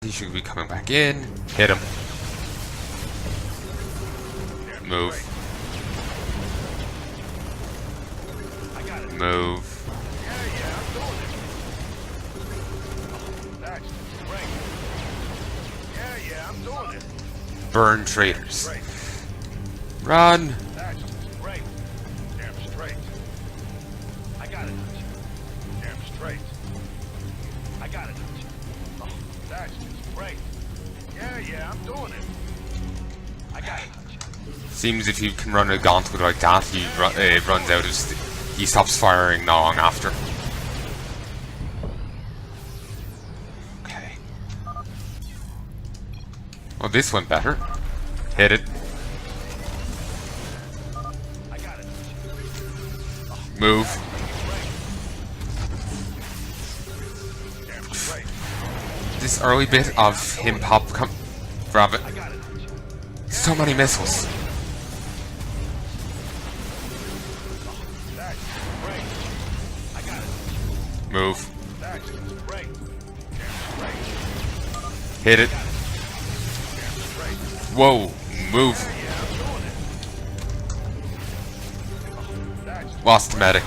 He should be coming back in. Hit him. Move. Move. Burn traitors. Run. Seems if you can run a gauntlet like that, he runs out of he stops firing not long after. Okay. Well, this went better. Hit it. Move. This early bit of him grab it. So many missiles. Move. Hit it. Whoa. Move. Lost the medic.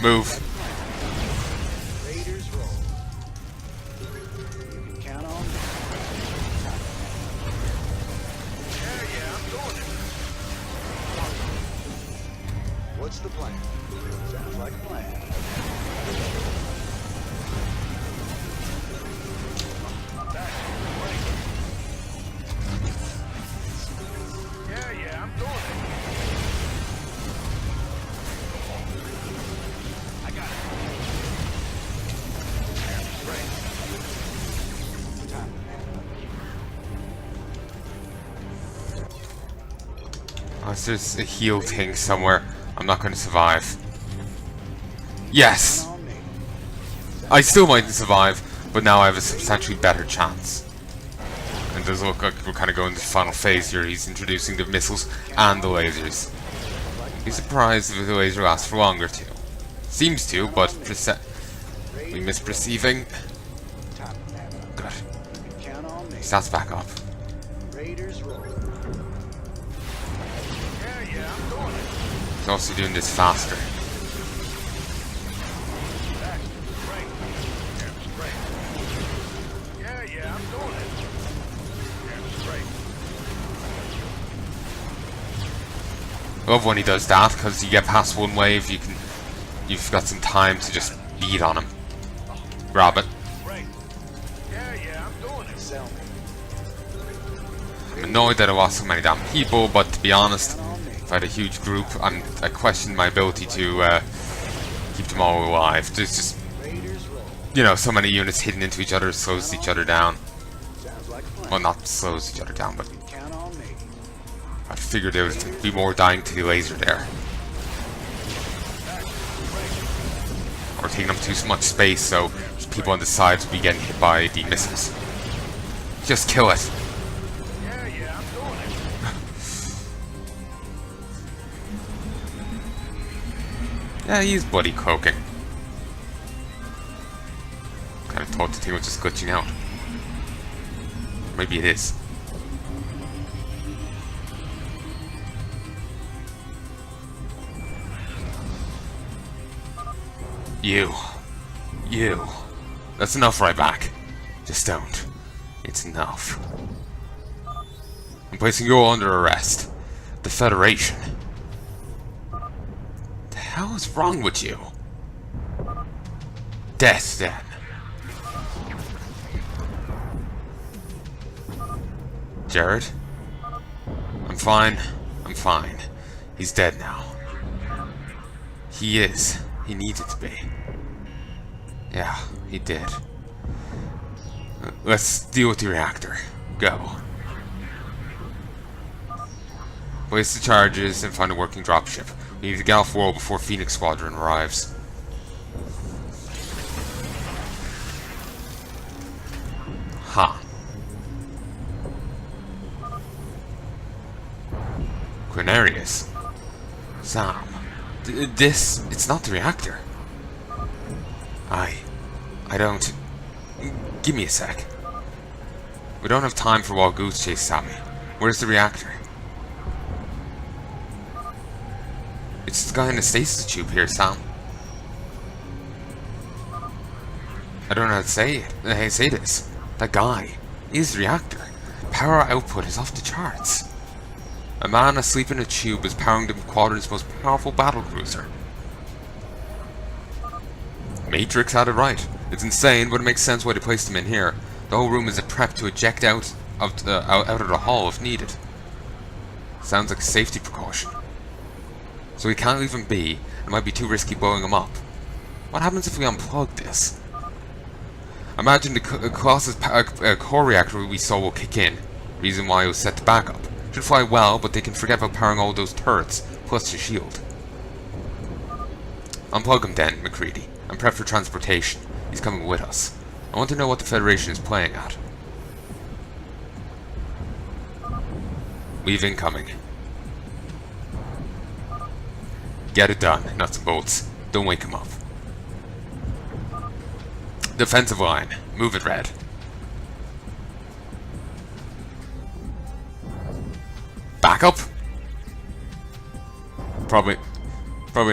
Move. What's the plan? Sounds like a plan. Yeah, I'm doing it. I got it. Unless there's a heal thing somewhere, I'm not going to survive. Yes! I still might survive, but now I have a substantially better chance. And it does look like we're kind of going to the final phase here. He's introducing the missiles and the lasers. Be surprised if the laser lasts for longer too. Seems to, but we misperceiving. Good. Stats back up. He's also doing this faster. I love when he does that, because you get past one wave, you've got some time to just beat on him. Grab it. I'm annoyed that I lost so many damn people, but to be honest, if I had a huge group, I question my ability to keep them all alive. There's just, you know, so many units hitting into each other slows each other down. Well, not slows each other down, but I figured there would be more dying to the laser there. Or taking up too much space, so people on the sides would be getting hit by the missiles. Just kill it. Yeah, he's bloody cloaking. Kind of thought the thing was just glitching out. Maybe it is. You. That's enough right back. Just don't. It's enough. I'm placing you all under arrest. The Federation. The hell is wrong with you? Death, then. Jared? I'm fine. He's dead now. He is. He needed to be. Yeah, he did. Let's deal with the reactor. Go. Place the charges and find a working dropship. We need to get off world before Phoenix Squadron arrives. Ha. Quinarius. Sam. It's not the reactor. I don't... Give me a sec. We don't have time for wild goose chase, Sammy. Where's the reactor? It's the guy in the stasis tube here, Sam. I don't know how to say this. That guy is the reactor. Power output is off the charts. A man asleep in a tube is powering the Quadrant's most powerful battlecruiser. Matrix had it right. It's insane, but it makes sense why they placed him in here. The whole room is a prep to eject out of the hall if needed. Sounds like a safety precaution. So we can't leave him be. It might be too risky blowing him up. What happens if we unplug this? Imagine the Colossus core reactor we saw will kick in. Reason why it was set to backup. Should fly well, but they can forget about powering all those turrets, plus the shield. Unplug him then, McCready, and prep for transportation. He's coming with us. I want to know what the Federation is playing at. We've incoming. Get it done, nuts and bolts. Don't wake him up. Defensive line. Move it, Red. Backup? Probably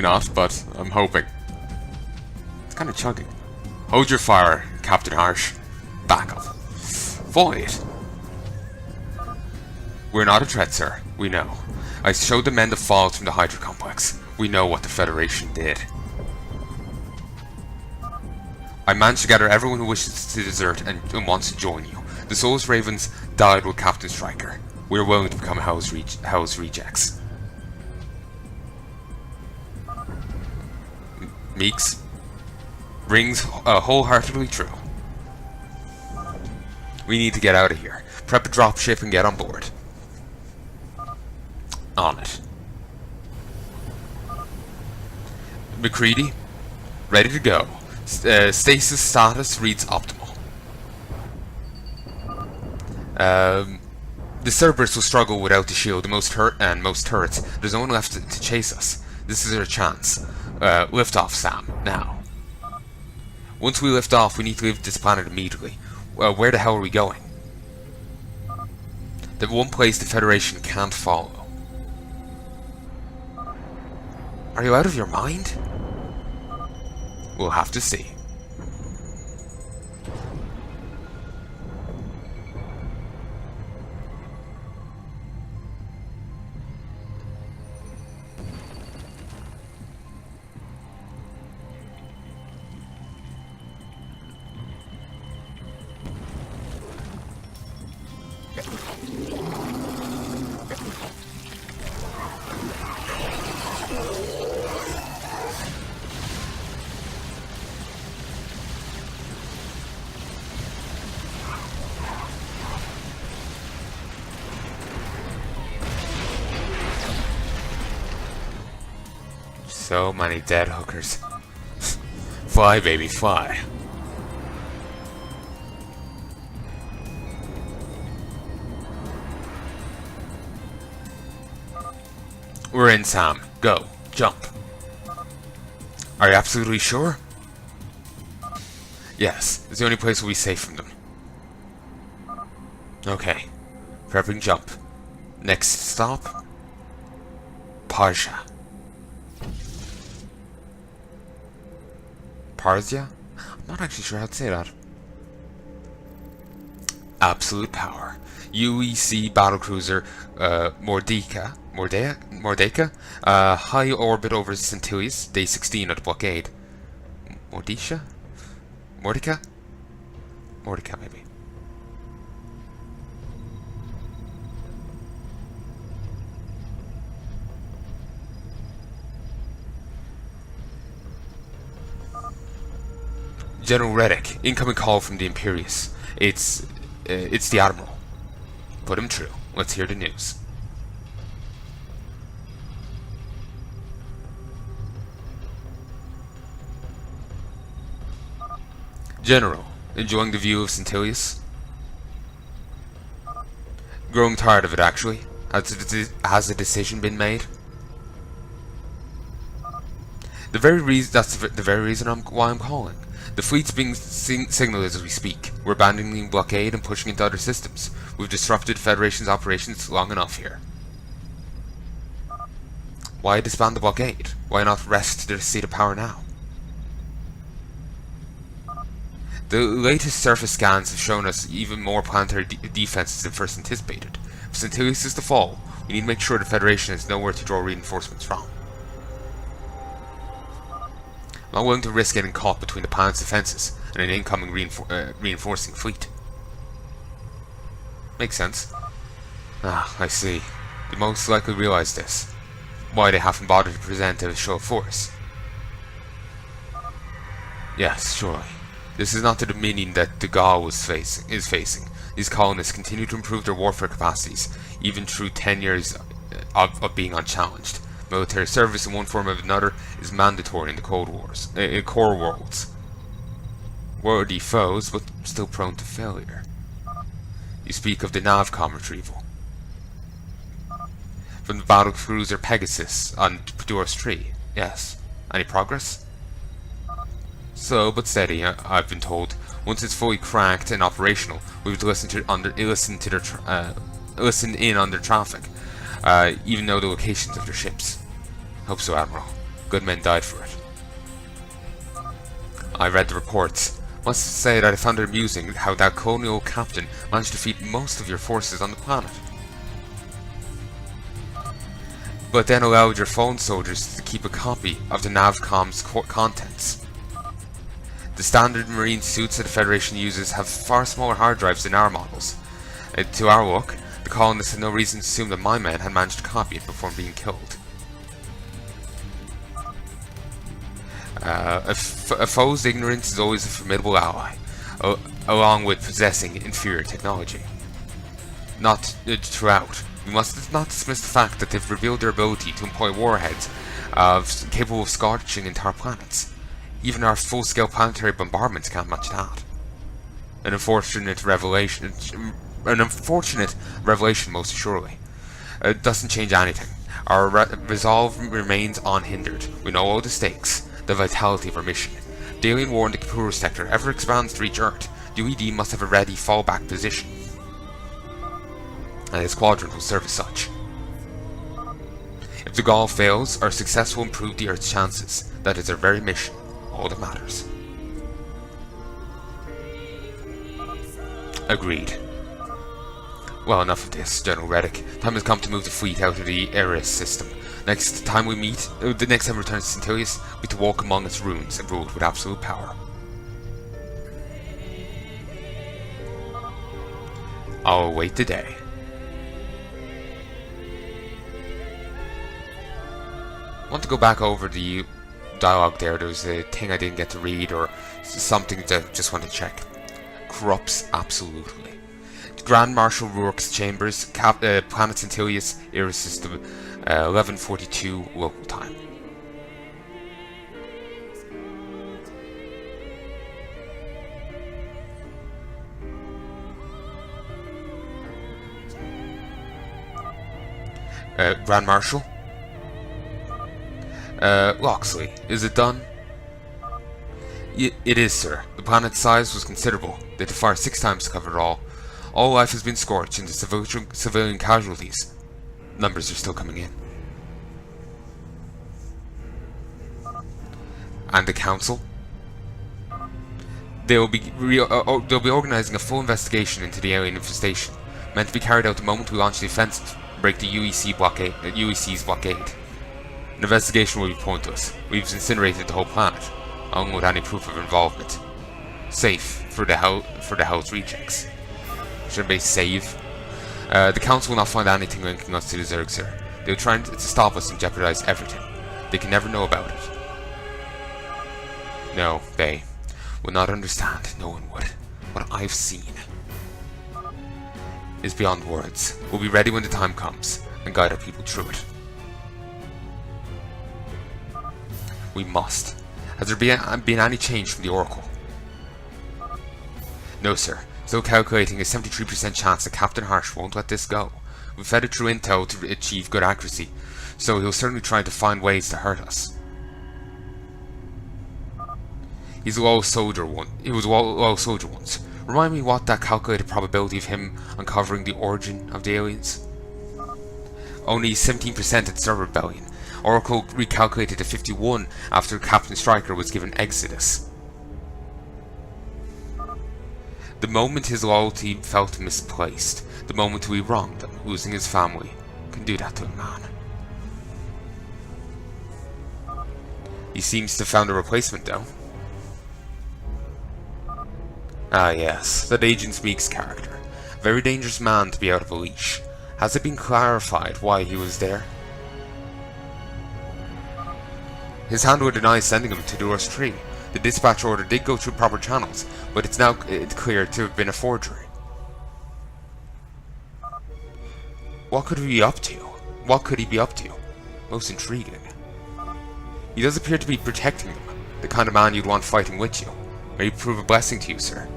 not, but I'm hoping. It's kind of chugging. Hold your fire, Captain Harsh. Backup. Void. We're not a threat, sir. We know. I showed the men the files from the Hydra complex. We know what the Federation did. I managed to gather everyone who wishes to desert and wants to join you. The Soulless Ravens died with Captain Stryker. We are willing to become Hell's rejects. Meeks. Rings wholeheartedly true. We need to get out of here. Prep a dropship and get on board. On it. McCready, ready to go. Stasis status reads optimal. The Cerberus will struggle without the shield, most turrets. There's no one left to chase us. This is our chance. Lift off, Sam, now. Once we lift off, we need to leave this planet immediately. Where the hell are we going? The one place the Federation can't follow. Are you out of your mind? We'll have to see. So many dead hookers. Fly, baby, fly. We're in, Sam. Go. Jump. Are you absolutely sure? Yes. It's the only place we'll be safe from them. Okay. Prepping jump. Next stop? Parsha. Parzia? I'm not actually sure how to say that. Absolute power. UEC battlecruiser Mordeka. High orbit over Centilius. Day 16 at blockade. Mordeka, maybe. General Reddick, incoming call from the Imperius. It's the Admiral. Put him through. Let's hear the news. General, enjoying the view of Centilius? Growing tired of it, actually. Has a decision been made? That's the very reason why I'm calling. The fleet's being signaled as we speak. We're abandoning blockade and pushing into other systems. We've disrupted Federation's operations long enough here. Why disband the blockade? Why not rest their seat of power now? The latest surface scans have shown us even more planetary defenses than first anticipated. If Centilius is to fall, we need to make sure the Federation has nowhere to draw reinforcements from. I'm not willing to risk getting caught between the planet's defenses and an incoming reinforcing fleet. Makes sense. Ah, I see. They most likely realize this. Why they haven't bothered to present a show of force. Yes, surely. This is not the dominion that the Gaul is facing. These colonists continue to improve their warfare capacities, even through 10 years of being unchallenged. Military service in one form or another is mandatory in the Cold Wars, core worlds. Worthy foes, but still prone to failure. You speak of the Navcom retrieval. From the battle cruiser Pegasus on Paduros 3, yes. Any progress? Slow but steady, I've been told. Once it's fully cracked and operational, we would listen in on their traffic, even know the locations of their ships. Hope so, Admiral. Good men died for it. I read the reports. Must say that I found it amusing how that colonial captain managed to defeat most of your forces on the planet. But then allowed your fallen soldiers to keep a copy of the Navcom's contents. The standard marine suits that the Federation uses have far smaller hard drives than our models. To our look, the colonists had no reason to assume that my men had managed to copy it before being killed. A foe's ignorance is always a formidable ally, along with possessing inferior technology. Not throughout. We must not dismiss the fact that they've revealed their ability to employ warheads capable of scorching entire planets. Even our full-scale planetary bombardments can't match that. An unfortunate revelation, most assuredly. It doesn't change anything. Our resolve remains unhindered. We know all the stakes, the vitality of our mission. If the alien war in the Kapuru sector ever expands to reach Earth, the UED must have a ready fallback position. And his squadron will serve as such. If the Gaul fails, our success will improve the Earth's chances. That is our very mission, all that matters. Agreed. Well, enough of this, General Reddick. Time has come to move the fleet out of the Eris system. The next time we return to Centilius, we to walk among its ruins and rule it with absolute power. I'll await the day. I want to go back over the dialogue there. There was a thing I didn't get to read, or something that I just want to check. Corrupts absolutely. Grand Marshal Rourke's chambers, Planet Centilius, Eris System, 11:42 local time. Grand Marshal? Loxley, is it done? It is, sir. The planet's size was considerable. They had to fire 6 times to cover it all. All life has been scorched into civilian casualties. Numbers are still coming in. And the council? They'll be organizing a full investigation into the alien infestation, meant to be carried out the moment we launch the offensive, break the UEC's blockade. An investigation will be pointless. We've incinerated the whole planet, along with any proof of involvement. Safe for the health rejects. Should they save? The council will not find anything linking us to the Zerg, sir. They'll try to stop us and jeopardize everything. They can never know about it. No, they will not understand. No one would. What I've seen is beyond words. We'll be ready when the time comes, and guide our people through it. We must. Has there been any change from the Oracle? No, sir. Still calculating a 73% chance that Captain Harsh won't let this go. We fed it through intel to achieve good accuracy, so he'll certainly try to find ways to hurt us. He was a loyal soldier once. Remind me what that calculated probability of him uncovering the origin of the aliens? Only 17% at Server Rebellion. Oracle recalculated to 51 after Captain Stryker was given Exodus. The moment his loyalty felt misplaced, the moment we wronged him, losing his family, can do that to a man. He seems to have found a replacement though. Ah yes, that Agent Meek's character. Very dangerous man to be out of a leash. Has it been clarified why he was there? His handler denies sending him to Doris 3. The dispatch order did go through proper channels, but it's now clear to have been a forgery. What could he be up to? What could he be up to? Most intriguing. He does appear to be protecting them, the kind of man you'd want fighting with you. May he prove a blessing to you, sir.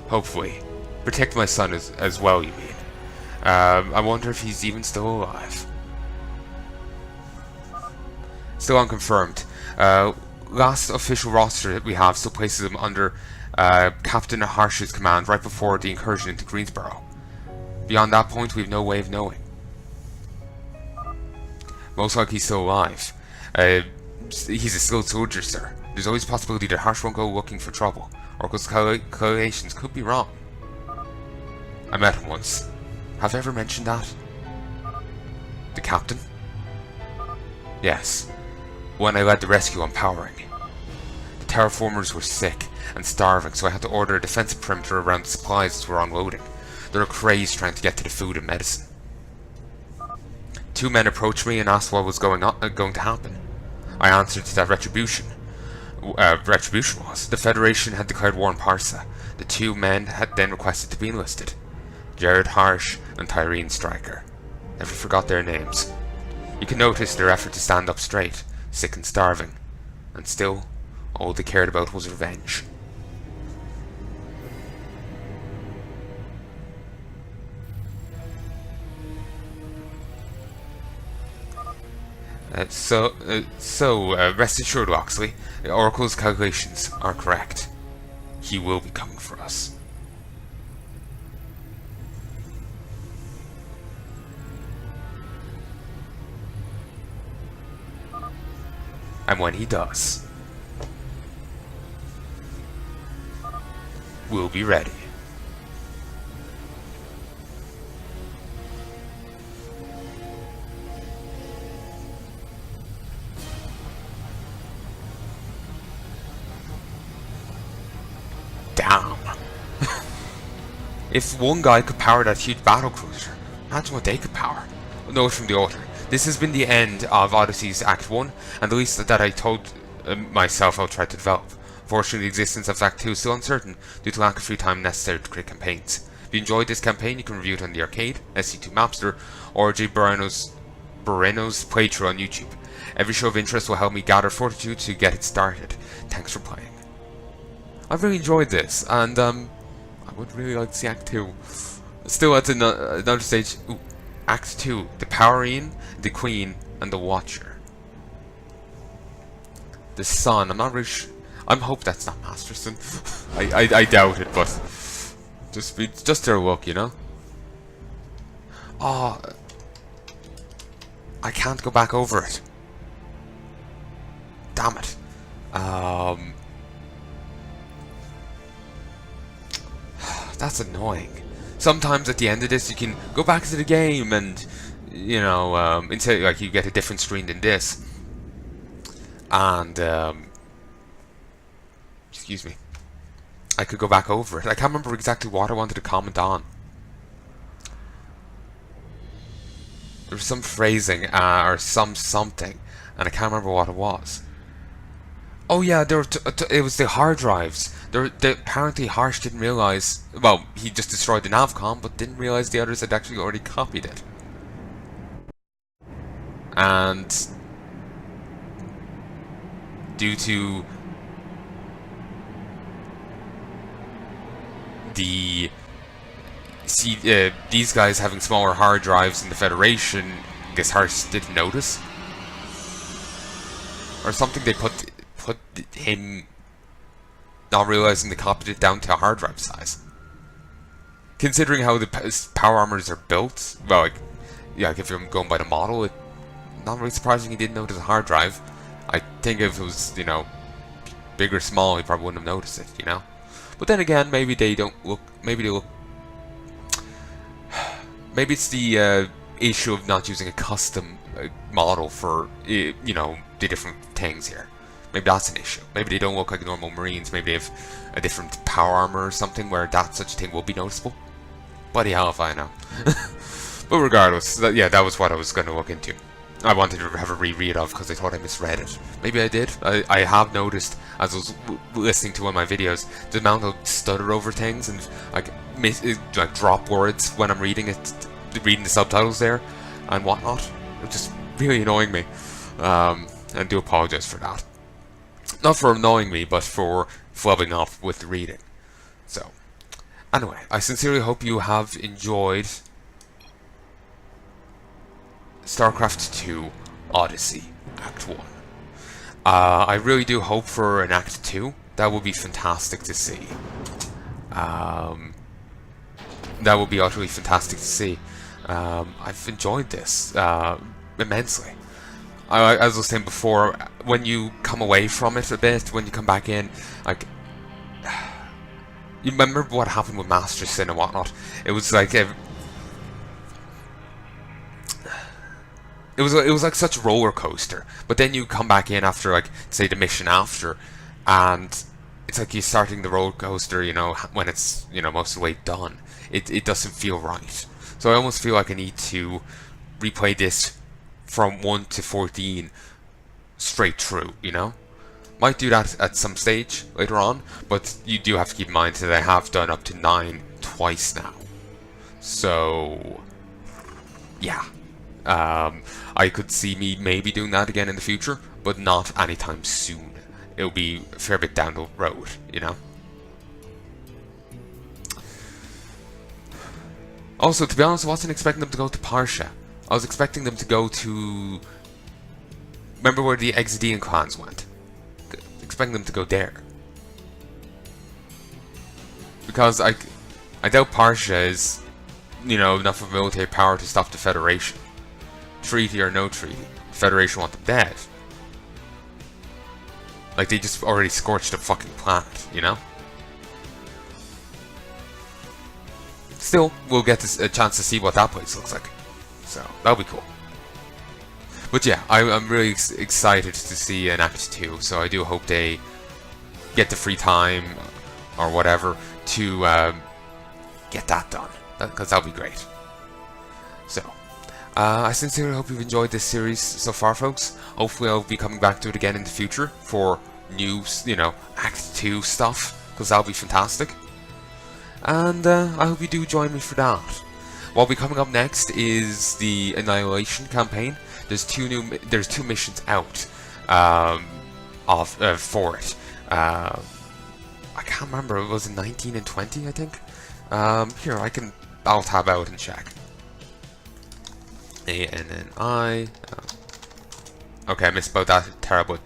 Hopefully. Protect my son as well, you mean. I wonder if he's even still alive. Still unconfirmed. Last official roster that we have still places him under Captain Harsh's command right before the incursion into Greensboro. Beyond that point, we have no way of knowing. Most likely he's still alive. He's a skilled soldier, sir. There's always a possibility that Harsh won't go looking for trouble. Oracle's calculations could be wrong. I met him once. Have I ever mentioned that? The captain? Yes. When I led the rescue on Powering. The terraformers were sick and starving, so I had to order a defensive perimeter around the supplies as we're unloading. They were crazed trying to get to the food and medicine. 2 men approached me and asked what was going to happen. I answered that retribution was. The Federation had declared war on Parsa. The 2 men had then requested to be enlisted. Jared Harsh and Tyreen Stryker. Never forgot their names. You can notice their effort to stand up straight, sick and starving. And still, all they cared about was revenge. Rest assured, Loxley, Oracle's calculations are correct. He will be coming for us. And when he does, we'll be ready. Damn. If one guy could power that huge battle cruiser, imagine what they could power. Note from the author. This has been the end of Odyssey's Act 1, and the least that I told myself I'll try to develop. Fortunately, the existence of Act 2 is still uncertain due to lack of free time necessary to create campaigns. If you enjoyed this campaign, you can review it on the arcade, SC2 Mapster, or J. Moreno's playthrough on YouTube. Every show of interest will help me gather fortitude to get it started. Thanks for playing. I've really enjoyed this, and I would really like to see Act 2. Still at another stage. Ooh, Act 2, the Powering, the Queen, and the Watcher. The Sun, I'm not really sure. I hope that's not Masterson. I doubt it, but just their look, you know? Oh, I can't go back over it. Damn it. That's annoying. Sometimes at the end of this you can go back to the game and, you know, instead like you get a different screen than this. And excuse me, I could go back over it. I can't remember exactly what I wanted to comment on. There was some phrasing or something, and I can't remember what it was. Oh yeah, there were it was the hard drives. Apparently Harsh didn't realize. Well, he just destroyed the Navcom, but didn't realize the others had actually already copied it. And due to see these guys having smaller hard drives in the Federation, I guess Hearst didn't notice, or something. They put him not realizing they copied it down to a hard drive size. Considering how the power armors are built, well, like, yeah, like if you're going by the model, not really surprising he didn't notice a hard drive. I think if it was, you know, big or small, he probably wouldn't have noticed it, you know. But then again, maybe they don't look. Maybe they look. Maybe it's the issue of not using a custom model for you know, the different things here. Maybe that's an issue. Maybe they don't look like normal Marines. Maybe they have a different power armor or something where that such a thing will be noticeable. Bloody hell if I know. But regardless, yeah, that was what I was going to look into. I wanted to have a reread of because I thought I misread it. Maybe I did. I have noticed as I was listening to one of my videos the amount of stutter over things and like drop words when I'm reading the subtitles there and whatnot. It's just really annoying me. I do apologize for that. Not for annoying me, but for flubbing up with the reading. So, anyway, I sincerely hope you have enjoyed StarCraft 2 Odyssey Act 1. I really do hope for an Act 2. That would be fantastic to see. That would be utterly fantastic to see. I've enjoyed this immensely. As I was saying before, when you come away from it a bit, when you come back in, like, you remember what happened with Masterson and whatnot. It was like it was like such a roller coaster. But then you come back in after, like, say the mission after, and it's like you're starting the roller coaster, you know, when it's, you know, most of the way done. It doesn't feel right. So I almost feel like I need to replay this from 1 to 14 straight through, you know? Might do that at some stage later on, but you do have to keep in mind that I have done up to 9 twice now. So, yeah. I could see me maybe doing that again in the future, but not anytime soon. It'll be a fair bit down the road, you know? Also, to be honest, I wasn't expecting them to go to Parsha. I was expecting them to go to... Remember where the Exodian clans went? Expecting them to go there. Because I doubt Parsha is, you know, enough of military power to stop the Federation. Treaty or no treaty. The Federation want them dead. Like, they just already scorched the fucking planet, you know? Still, we'll get a chance to see what that place looks like. So, that'll be cool. But yeah, I'm really excited to see an Act 2, so I do hope they get the free time, or whatever, to get that done. Because that'll be great. So, I sincerely hope you've enjoyed this series so far, folks. Hopefully I'll be coming back to it again in the future for new, you know, Act 2 stuff, because that'll be fantastic. And I hope you do join me for that. What'll be coming up next is the Annihilation campaign. There's two missions out for it. I can't remember. It was 19 and 20, I think. Here, I'll tab out and check. ANNI. Okay, I misspelled that terribly.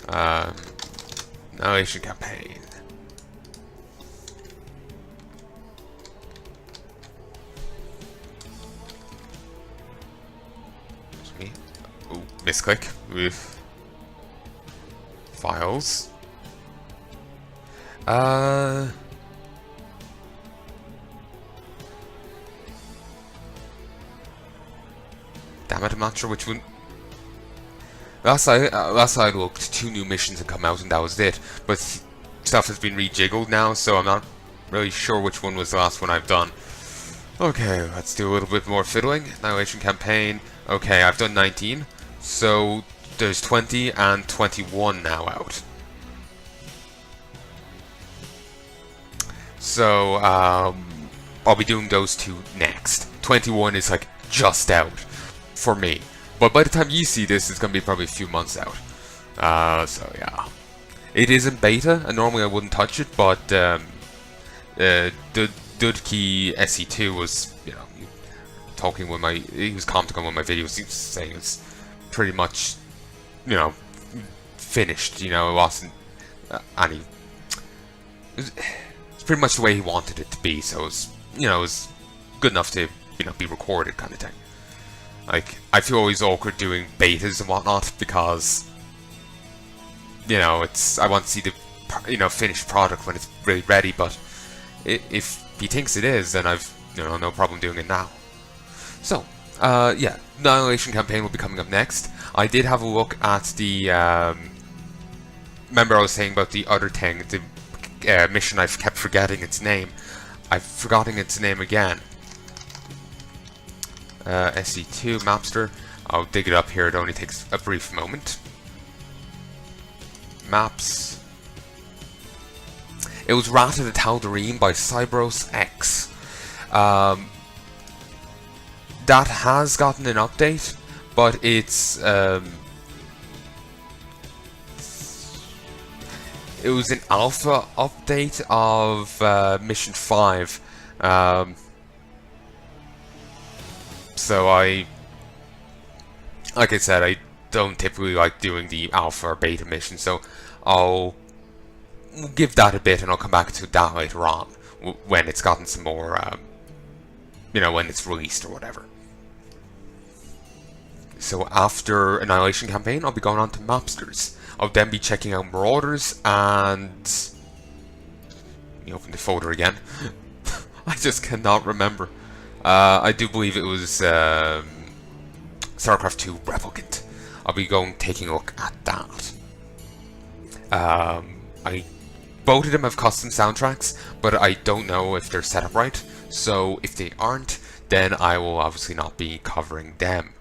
Annihilation campaign. Ooh, misclick with files. Damn it, I'm not sure which one. Last I looked, 2 new missions had come out and that was it. But stuff has been rejiggled now, so I'm not really sure which one was the last one I've done. Okay, let's do a little bit more fiddling. Annihilation campaign. Okay, I've done 19. So there's 20 and 21 now out. So I'll be doing those 2 next. 21 is like just out for me. But by the time you see this, it's going to be probably a few months out. So yeah. It is in beta, and normally I wouldn't touch it, but the Dudkey SE2 was, you know, talking with he was commenting on one of my videos. He was saying it's pretty much, you know, finished. You know, it wasn't any. It's pretty much the way he wanted it to be. So it was, you know, it was good enough to, you know, be recorded, kind of thing. Like, I feel always awkward doing betas and whatnot because, you know, I want to see the, you know, finished product when it's really ready. But if he thinks it is, then I've, you know, no problem doing it now. So, yeah, the Annihilation campaign will be coming up next. I did have a look at the, remember I was saying about the other thing, the mission I've kept forgetting its name. I've forgotten its name again. SE2 Mapster. I'll dig it up here, it only takes a brief moment. Maps. It was Ratted at Tal'Darim by Cybros X. That has gotten an update, but it's it was an alpha update of Mission 5. So like I said, I don't typically like doing the alpha or beta mission, so I'll give that a bit and I'll come back to that later on when it's gotten some more, you know, when it's released or whatever. So after Annihilation campaign, I'll be going on to Mapsters. I'll then be checking out Marauders and... Let me open the folder again. I just cannot remember. I do believe it was StarCraft 2 Replicant. I'll be taking a look at that. Both of them have custom soundtracks, but I don't know if they're set up right. So if they aren't, then I will obviously not be covering them.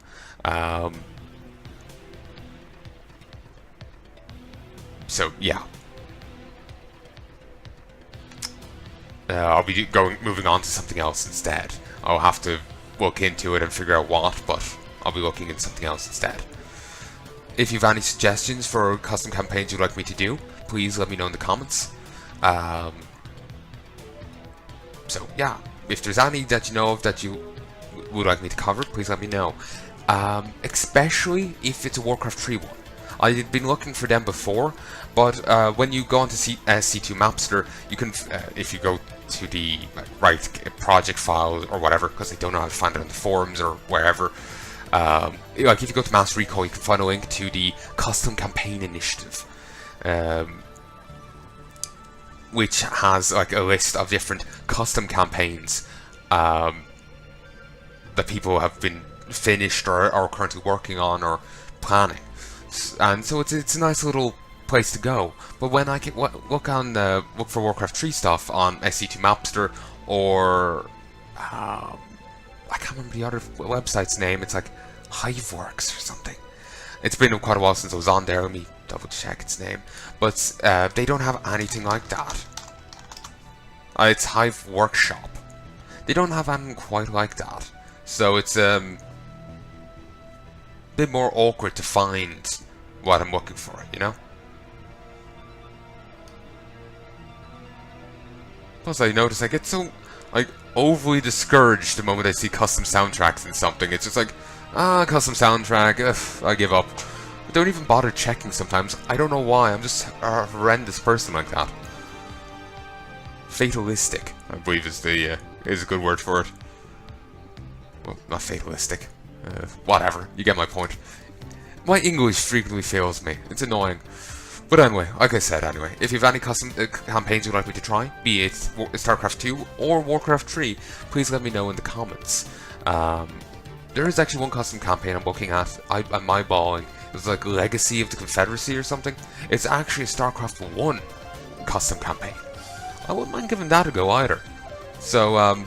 So yeah, I'll be moving on to something else instead. I'll have to look into it and figure out what, but I'll be looking into something else instead. If you have any suggestions for custom campaigns you'd like me to do, please let me know in the comments. So yeah, if there's any that you know of that you would like me to cover, please let me know. Especially if it's a Warcraft 3 one. I've been looking for them before, but when you go onto C2 Mapster, you can, if you go to the right project file or whatever, because I don't know how to find it on the forums or wherever, like if you go to Master Recall, you can find a link to the Custom Campaign Initiative, which has like a list of different custom campaigns that people have been finished or are currently working on or planning. And so it's a nice little place to go. But when I can look for Warcraft 3 stuff on SC2 Mapster or I can't remember the other website's name. It's like Hiveworks or something. It's been quite a while since I was on there. Let me double check its name. But they don't have anything like that. It's Hive Workshop. They don't have anything quite like that. So it's bit more awkward to find what I'm looking for, you know? Plus I notice I get so like overly discouraged the moment I see custom soundtracks in something. It's just like, custom soundtrack, I give up. I don't even bother checking sometimes. I don't know why, I'm just a horrendous person like that. Fatalistic, I believe is a good word for it. Well, not fatalistic. Whatever, you get my point. My English frequently fails me, it's annoying. But anyway, like I said anyway, if you have any custom campaigns you'd like me to try, be it StarCraft 2 or Warcraft 3, please let me know in the comments. There is actually one custom campaign I'm looking at, I'm eyeballing. It's like Legacy of the Confederacy or something. It's actually a StarCraft 1 custom campaign. I wouldn't mind giving that a go either. So,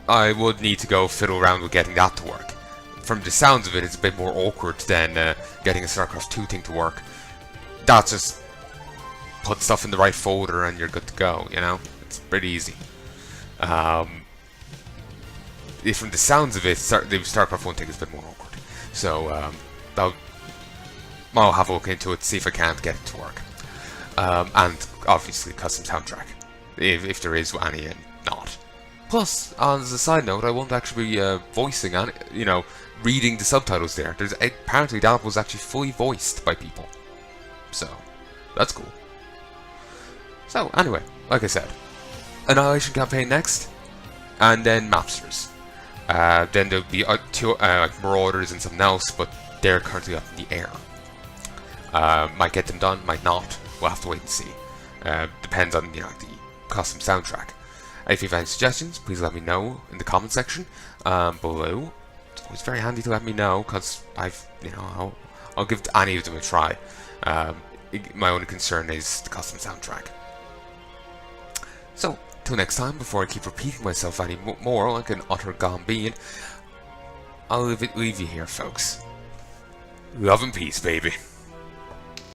I would need to go fiddle around with getting that to work. From the sounds of it, it's a bit more awkward than getting a StarCraft 2 thing to work. That's just put stuff in the right folder and you're good to go, you know? It's pretty easy. From the sounds of it, the StarCraft 1 thing is a bit more awkward. So, I'll have a look into it, see if I can't get it to work. And obviously, custom soundtrack. if there is any and not. Plus, as a side note, I won't actually be voicing any, reading the subtitles there. There's apparently that was actually fully voiced by people, so that's cool. So anyway, like I said, Annihilation campaign next, and then Mapsters. Then there'll be two like Marauders and something else, but they're currently up in the air. Might get them done, might not. We'll have to wait and see. Depends on the custom soundtrack. If you have any suggestions, please let me know in the comment section below. It's always very handy to let me know, because I'll give any of them a try. My only concern is the custom soundtrack. So, till next time, before I keep repeating myself any more like an utter gone being, I'll leave you here, folks. Love and peace, baby.